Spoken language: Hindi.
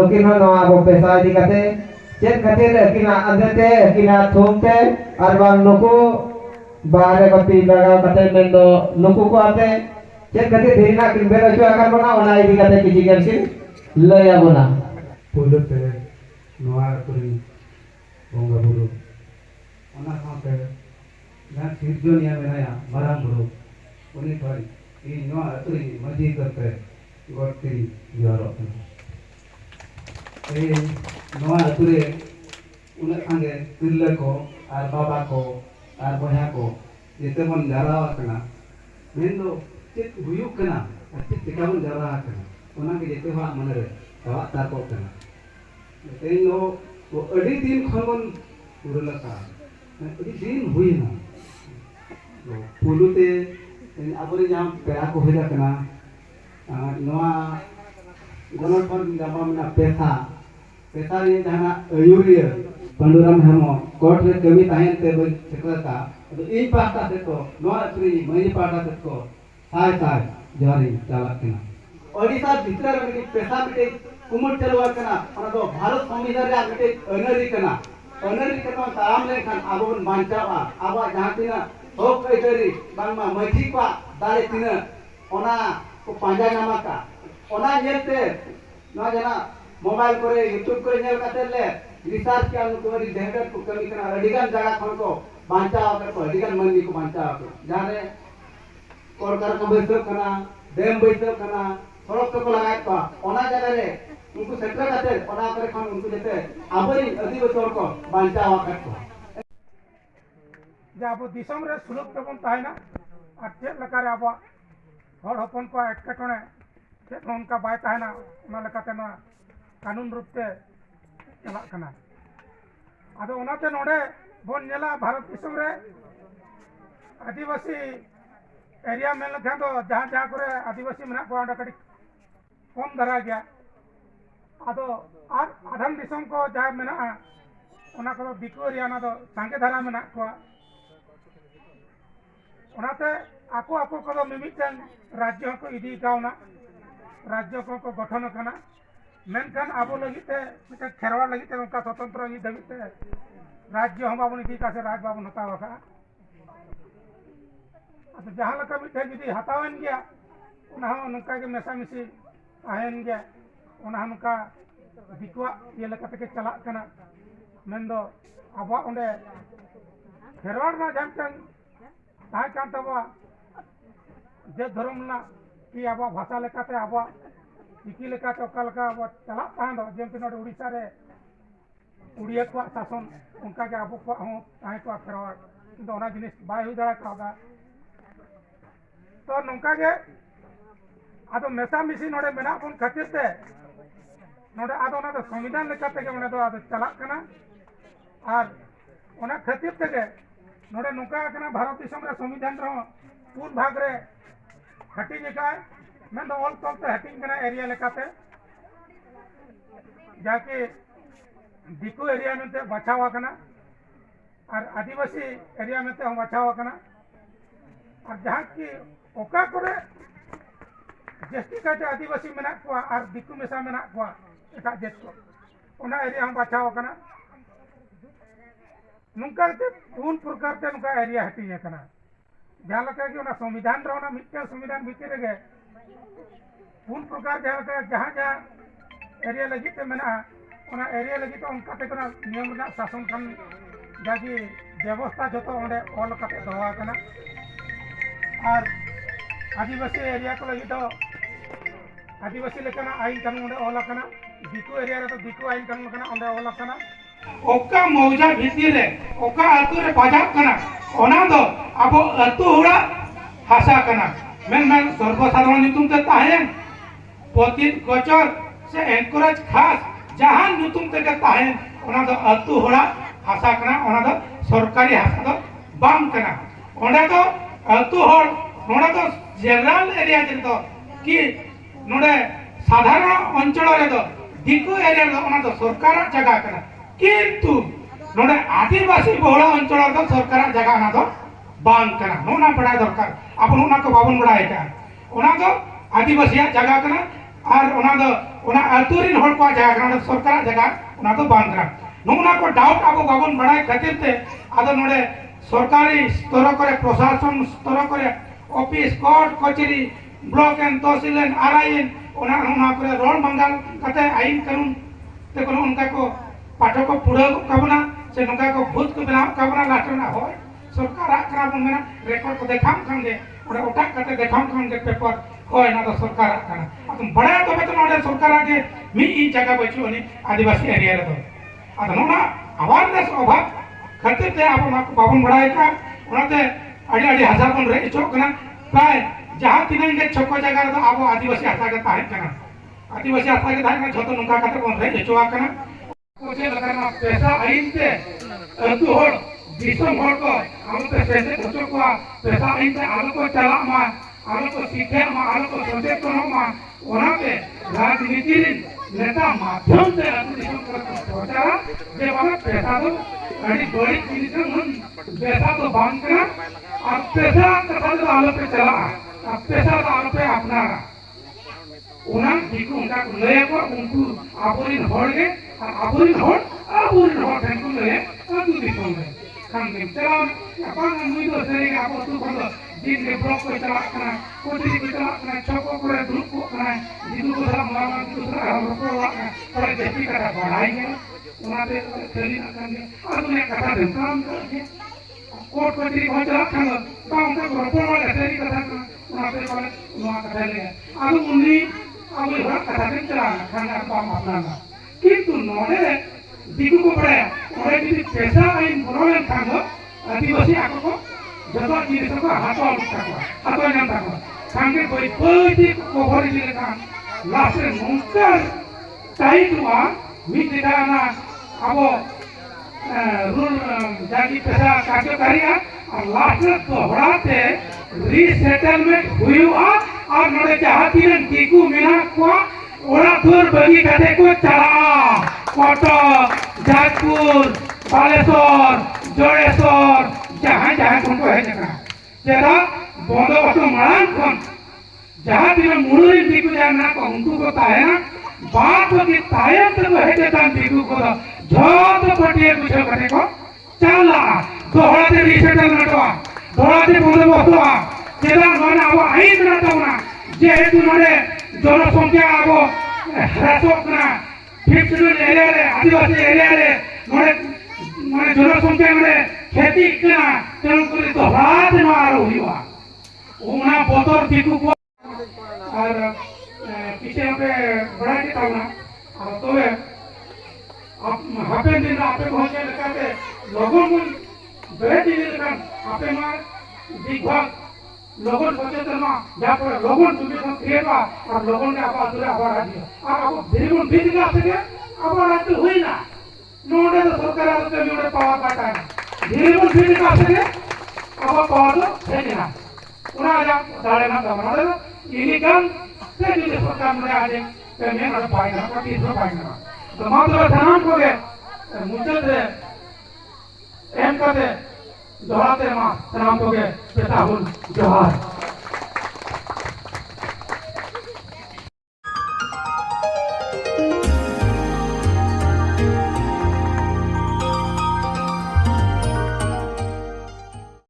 नुकिन हो नवा अब पेशा इदी कते चेक खातिर अकिना अंदते अकिना थोमते और बांग नुकु बाहर कति लगाव कते मेंदो नुकु को आते चेक खातिर धीरना किन बेरो जो akan बना ओना इदी कते किसी करसिन लया बना पुलते नवा करी बोंगा बुरु ओना साथे ना सिरजोनिया मेनाया माराम बुरु उनी थोड़ी ई नवा अतुरी मजी करते गोटी यारो ए नवा अतुरे उन आगे तिरले को आर बाबा को आर बहा को जेते मन जारा कना मेंदो चित हुयु कना चित चिकाबन जारा कना ओना के जेते हा मन रे तवा ताको कना तेन नो वो अड़ी दिन खन उरलका अड़ी दिन हुईना पुलुते अबरे जहां पेरा को होजा कना नवा गणन पर जामा मना पेसा रे जहां अयुरिया पंडुराम हेमो कोर्ट रे कमी ताहेन ते बई सेक्रेटा तो इन पाटा से को नवा श्री मई पाटा से को साय साय जारी चालक कना ओडिसा भितर में पेसा में कुमुट चलवा कना ओना दो भारत संविधान रे आगते अनरी कना ताराम लेखान आबो बन बांचावा आबा जहां तिना होक ऐतरी बांगमा मथि को दारे तिना ओना को पांजा नामा का ओना नेते ना जना मोबाइल करे यूट्यूब करे नेल काते ले रिसर्च के अनु कोरी डेंडर को कमी कना अडिगान जगह खन को बांचावा कर को अडिगान मंदी को बांचावा को जाने कोरकार को बैठो कना डैम बैठो कना सड़क को लगाय को ओना जगह रे उनको सेंटर काते ओना करे खन उनको जेते आबरी आदिवासी को बांचावा कर को जे अब दिसम रे सुलभ तबन ताहेना और चेक लकारे अब हर हपन को एटकेटणे चेक उनका बाय ताहेना ओना लकाते ना कानून रूप से चला कना आदो ओनाते नोडे बोन नेला भारत दिसम रे आदिवासी एरिया में लखा तो जहां जहां करे आदिवासी मेना को अंडा कड़ी कम धरा गया आदो आर आधम दिसम को जहां मेना ओना को दिको एरिया ना तो सांगे धारा मेना को ओनाते आको आको को मिमिटन राज्य को इदी गावना राज्य को गठन कना मेनखान आबो लगिते मिटे खेरवा लगिते उनका स्वतंत्र ई दबिते राज्य हम बाबू इदी कासे राज बाबू हतावा का अब जहां लका मिटे जदी हतावन गया उना उनका के मेसा मिसी आहेन गया उना उनका दिकवा ये लकाते के चला कना मेंदो आबा ओंडे खेरवाड़ ना जानतन ताय कान तबा जे धर्म ना कि आबा भाषा लेकाते आबा इकी लेकाते ओका लका आबा चला तान दो जेमते नोडे उड़ीसा रे उड़िया को शासन उनका के आबो को हो ताय को खेरवाड़ किंतु ओना जिनिस बाय हुई दाड़ा कादा तो नोंका के आदो मेसा मिसी नोडे मेना बन खातिर ते नोडे आदो ना तो संविधान लेकाते के मने दो आदो चला कना और ओना खातिर ते के नोडे नुका कना भारत दिसम रे संविधान रो पूर्ण भाग रे हटी निकाय मैं तो ऑल तौर पे हटिंग कना एरिया लेकाते जाके दिकू एरिया में ते बचावा कना और आदिवासी एरिया में ते हम बचावा कना और जहां की ओका करे जस्ती काटे आदिवासी मेना को और दिकू मेसा मेना को एटा जेत को ओना एरिया हम बचावा कना नुका ते पूर्ण प्रकार ते नुका एरिया हटी कना जहां लका कि ओना संविधान रो ना मिटे संविधान भीतर गे पूर्ण प्रकार जहां जहां एरिया लगी ते मेना ओना एरिया लगी तो उनका ते कना नियम ना शासन खान जागी व्यवस्था जतो ओंडे ऑल कते दोवा कना और आदिवासी एरिया को लगी तो आदिवासी लेकना आईन कानून ओंडे ऑल कना दिकू एरिया रे तो दिकू आईन कानून कना ओंडे ऑल कना ओका मौजा भीतर रे ओका अतु रे बाजा कना ओना दो अब अतु हुड़ा हासा कना मेन सर्वसाधारण नितुम ते ताहेन पतित गोचर से एनकरेज खास जहां नितुम ते ताहेन ओना दो अतु हुड़ा हासा कना ओना दो सरकारी हासा दो बाम कना ओंडे तो अतु होड़ नोडे तो जनरल एरिया जे तो कि नोडे साधारण अंचल रे तो दिकू एरिया रे ओना तो सरकार जगह कना किंतु नोडे आदिवासी बहुल अंचल तो सरकार जगह ना तो बांग कना नोना पढ़ाई दरकार अपन ओना को बाबन बड़ा है का ओना तो आदिवासी जगह कना और ओना तो उना अतुरिन हर को जगह सरकार जगह उना तो बांध करा नोना को डाउट अब बाबन बड़ाई खातिर ते आदो नोडे सरकारी स्तर करे प्रशासन स्तर करे ऑफिस कोर्ट कचेरी ब्लॉक एंड तहसील एंड आरआईएन उना उना करे रोल मंगल कते आईन कानून ते कोनो उनका को पाठक को पुरा काबना से नोका को भूत को बना काबना लाटना होय सरकार करा बन मेना रेकॉर्ड को देखाम खान दे ओडे ओटा कते देखाम खान दे पेपर होय ना तो सरकार करा तुम बड़ा तबे तो नोडे सरकार के मी इ जगह बचो नि आदिवासी एरिया रे तो आदा नोना अवेयरनेस अभाव खातिर ते आप बाबन बड़ाई का उनाते अड़ी अड़ी हजार बन रे चोकना प्राय जहां तीन के छको जगह तो अब आदिवासी आशा के ताहे कना आदिवासी आशा के ताहे जतो नुका कते बन रे चोआ कना कोचे लकना पैसा आइन ते अतु होड़ दिसम होड़ को हम पे पैसे खर्चो को पैसा आइन ते आलो को चला मा आलो को सीखे मा आलो को संदेश को मा ओनाते राजनीति नेता माध्यम से अतु दिसम को पहुंचा जे वाला पैसा तो अड़ी बड़ी चीज मन पैसा तो बांध करा अब पैसा कथा तो आलो पे चला अब पैसा तो आलो पे अपना उना दिकु उनका लय को उनको आपुरिन होड़गे और आपुरिन होड़ ठेंकु लय अतु दिसम में खान में चला अपन मुई तो सरी आपो तू को दिन के ब्लॉक को चला कना कोठी को चला कना छको को ग्रुप को कना दिदु को सला मामा दूसरा हम को पर जेपी कथा बढ़ाएंगे उनाते चली ना करने और उन्हें कथा दे काम करके कोर्ट कचहरी को चला खाना काम का रोपण वाले सरी कथा उनाते वाले उना कथा ले अब उन्नी अब ये कथा दिन चला खाना काम अपना किंतु नोने दिगु को पड़े और यदि पैसा आइन प्रॉब्लम खानो आदिवासी आको को जतो जिनिस को हातो हातो नाम थाको सांगे कोई पति को भरी दिले खान लासे मुंकर टाइट हुआ मिटिकाना अब रूल जागी पैसा कार्यकारिया और लास्ट दोहराते रीसेटलमेंट हुआ और नोड़े जहातीरन कीकू मिना को ओरा दूर बगी कते को चला कोटो जाजपुर बालेश्वर जोड़ेश्वर जहाँ जहाँ तुमको है जगह जरा बंदोबस्त मरान कौन जहाँ तीन मुड़े दिखु जाना को उनको को ताहे ना बात की ताहे तो है जैसा दिखु को जोत पटिए कुछ करने को चला दोहरा से रीसेटलमेंट हुआ दोहरा से बंदोबस्त हुआ जरा नोना वो आई बना तो ना जे तुम्हारे जनसंख्या वो हरासों ना फिफ्टी एरिया रे आदिवासी एरिया रे नोने माने जनसंख्या में खेती करना तेणु करी तो हाथ मार हुआ उना बोतर दिकु को और पीछे पे बड़ा के ताना और तो है आप हापे दिन आपे पहुंचे लगाते लोगों को बेहद दिन लगान आपे मार दिखभाग लोगों सचेतन ना जहाँ पर लोगों सुविधा क्रिएट हुआ और लोगों ने आप आदुरे आवार आदिया और आपको धीरे धीरे का सके आवार आदि हुई ना नोड़े तो सरकार आदि नोड़े पावर काटा है धीरे का सके आवार पावर तो है नहीं ना उन्हें आजा दाले ना दमनाड़े तो इलीगल से जो सरकार नोड़े आजे तो मैं नोड़े पाएगा तो तीसरा पाएगा तो मात्र धनाम को के मुझे दे एम का दे दोहराते माँ धनाम को के पेता हुन जोहार